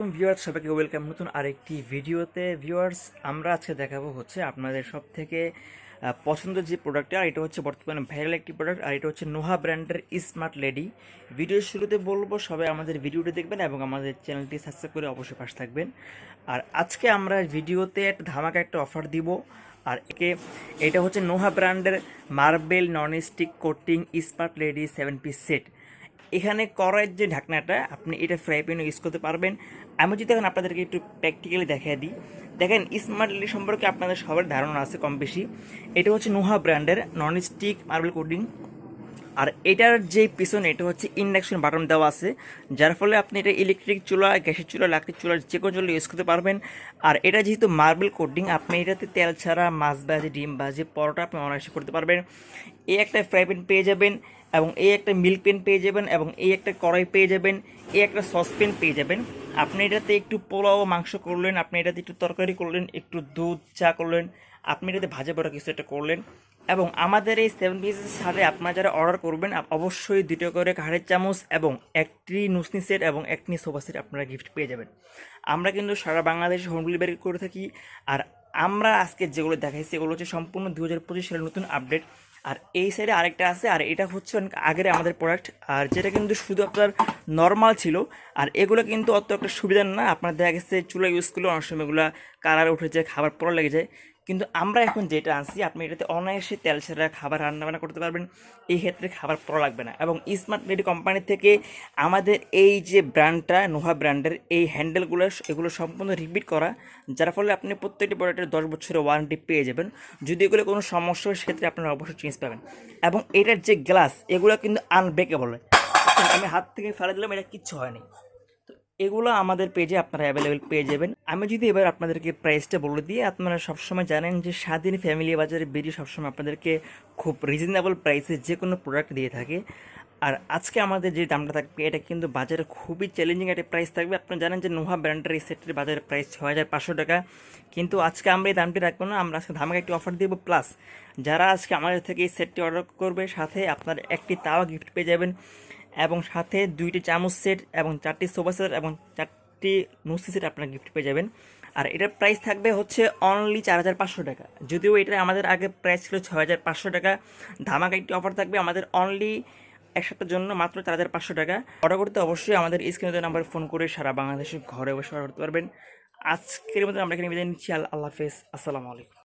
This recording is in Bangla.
ভিউয়ার্স সবাইকে ওয়েলকাম নতুন আরেকটি ভিডিওতে। ভিউয়ার্স আমরা আজকে দেখাবো হচ্ছে আপনাদের সব থেকে পছন্দের যে প্রোডাক্টটা, আর এটা হচ্ছে বর্তমানে ভাইরাল একটি প্রোডাক্ট, আর এটা হচ্ছে নোহা ব্র্যান্ডের স্মার্ট লেডি। ভিডিওর শুরুতে বলবো সবাই আমাদের ভিডিওটি দেখবেন এবং আমাদের চ্যানেলটি সাবস্ক্রাইব করে অবশ্যই পাশে থাকবেন। আর আজকে আমরা ভিডিওতে একটা ধামাকা একটা অফার দিব। আর এটা হচ্ছে নোহা ব্র্যান্ডের marble non stick coating smart lady 7 piece set. এখানে কড়াইয়ের যে ঢাকনাটা, আপনি এটা ফ্রাই প্যানে ইউজ করতে পারবেন। আমি যদি এখন আপনাদেরকে একটু প্র্যাকটিক্যালি দেখিয়ে দিই। দেখেন, স্মার্ট লেডি সম্পর্কে আপনাদের সবার ধারণা আছে কম বেশি। এটা হচ্ছে নোহা ব্র্যান্ডের নন স্টিক মার্বেল কোটিং। আর এটার যে পিছনে এটা হচ্ছে ইন্ডাকশন বাটন দেওয়া আছে, যার ফলে আপনি এটা ইলেকট্রিক চুলা, গ্যাসের চুলা, লাকড়ির চুলা যে কোনো চুলা ইউজ করতে পারবেন। আর এটা যেহেতু মার্বেল কোটিং, আপনি এটাতে তেল ছাড়া মাছ ভাজি, ডিম ভাজি, পরোটা আপনি অনায়াসে করতে পারবেন। এই একটা ফ্রাই প্যান পেয়ে যাবেন, এবং এই একটা মিল্ক প্যান পেয়ে যাবেন, এবং এই একটা কড়াই পেয়ে যাবেন, এই একটা সসপ্যান পেয়ে যাবেন। আপনি এটাতে একটু পোলাও মাংস করলেন, আপনি এটাতে একটু তরকারি করলেন, একটু দুধ চা করলেন, আপনি এটাতে ভাজা পড়া কিছু একটা করলেন। এবং আমাদের এই 7 পিসের সাথে আপনারা যারা অর্ডার করবেন অবশ্যই 2টা করে কাঠের চামচ এবং একটি নুসনি সেট এবং একটি সোফা সেট আপনারা গিফট পেয়ে যাবেন। আমরা কিন্তু সারা বাংলাদেশে হোম ডেলিভারি করে থাকি। আর আমরা আজকে যেগুলো দেখাইছি এগুলো হচ্ছে সম্পূর্ণ 2025 সালের নতুন আপডেট। আর এই সাইডে আরেকটা আছে, আর এটা হচ্ছে অনেক আগের আমাদের প্রোডাক্ট, আর যেটা কিন্তু শুধু আপনার নর্মাল ছিল। আর এগুলো কিন্তু অত একটা সুবিধা না, আপনার দেখা গেছে চুলা ইউজ করলে অনেক সময় এগুলো কালার উঠে যায়, খাবার পড়া লেগে যায়। কিন্তু আমরা এখন যেটা আনছি, আপনি এটাতে অনায়াসে তেল ছাড়া খাবার রান্নাবান্না করতে পারবেন। এই ক্ষেত্রে খাবার পড়া লাগবে না। এবং স্মার্ট লেডি কোম্পানি থেকে আমাদের এই যে ব্র্যান্ডটা নোহা ব্র্যান্ডের এই হ্যান্ডেলগুলো, এগুলো সম্পূর্ণ রিপিট করা, যার ফলে আপনি প্রত্যেকটি প্রোডাক্টের 10 বছরের ওয়ারেন্টি পেয়ে যাবেন। যদি এগুলো কোনো সমস্যা হয় সেক্ষেত্রে আপনারা অবশ্যই চেঞ্জ পাবেন। এবং এটার যে গ্লাস, এগুলো কিন্তু আনব্রেকেবল হয়। আমি হাত থেকে ফেলে দিলাম, এটা কিচ্ছু হয়নি। এগুলো আমাদের পেজে আপনারা অ্যাভেলেবেল পেয়ে যাবেন। আমি যদি এবার আপনাদেরকে প্রাইসটা বলে দিই, আপনারা সবসময় জানেন যে স্বাধীন ফ্যামিলি বাজারে বেরিয়ে সবসময় আপনাদেরকে খুব রিজনেবল প্রাইসে যে কোনো প্রোডাক্ট দিয়ে থাকে। আর আজকে আমাদের যে দামটা থাকবে এটা কিন্তু বাজারে খুবই চ্যালেঞ্জিং একটা প্রাইস থাকবে। আপনারা জানেন যে নোহা ব্র্যান্ডের এই সেটের বাজারের প্রাইস 6500 টাকা, কিন্তু আজকে আমরা এই দামটি রাখবো না। আমরা আজকে ধামাকা একটি অফার দেবো। প্লাস যারা আজকে আমাদের থেকে এই সেটটি অর্ডার করবে, সাথে আপনার একটি তাওয়া গিফট পেয়ে যাবেন, এবং সাথে 2টি চামচ সেট এবং 4টি সোফা সেট এবং 4টি নুসি সেট আপনারা গিফট পেয়ে যাবেন। আর এটার প্রাইস থাকবে হচ্ছে অনলি 4500 টাকা। যদিও এটা আমাদের আগে প্রাইস ছিল 6500 টাকা। ধামাকা একটি অফার থাকবে আমাদের অনলি এক সপ্তাহের জন্য, মাত্র 4500 টাকা। অর্ডার করতে অবশ্যই আমাদের স্ক্রিনে নাম্বার ফোন করে সারা বাংলাদেশে ঘরে বসে অর্ডার করতে পারবেন। আজকের মধ্যে আমরা এখানে বিদায় নিচ্ছি। আল্লাহ হাফেজ, আসসালামু আলাইকুম।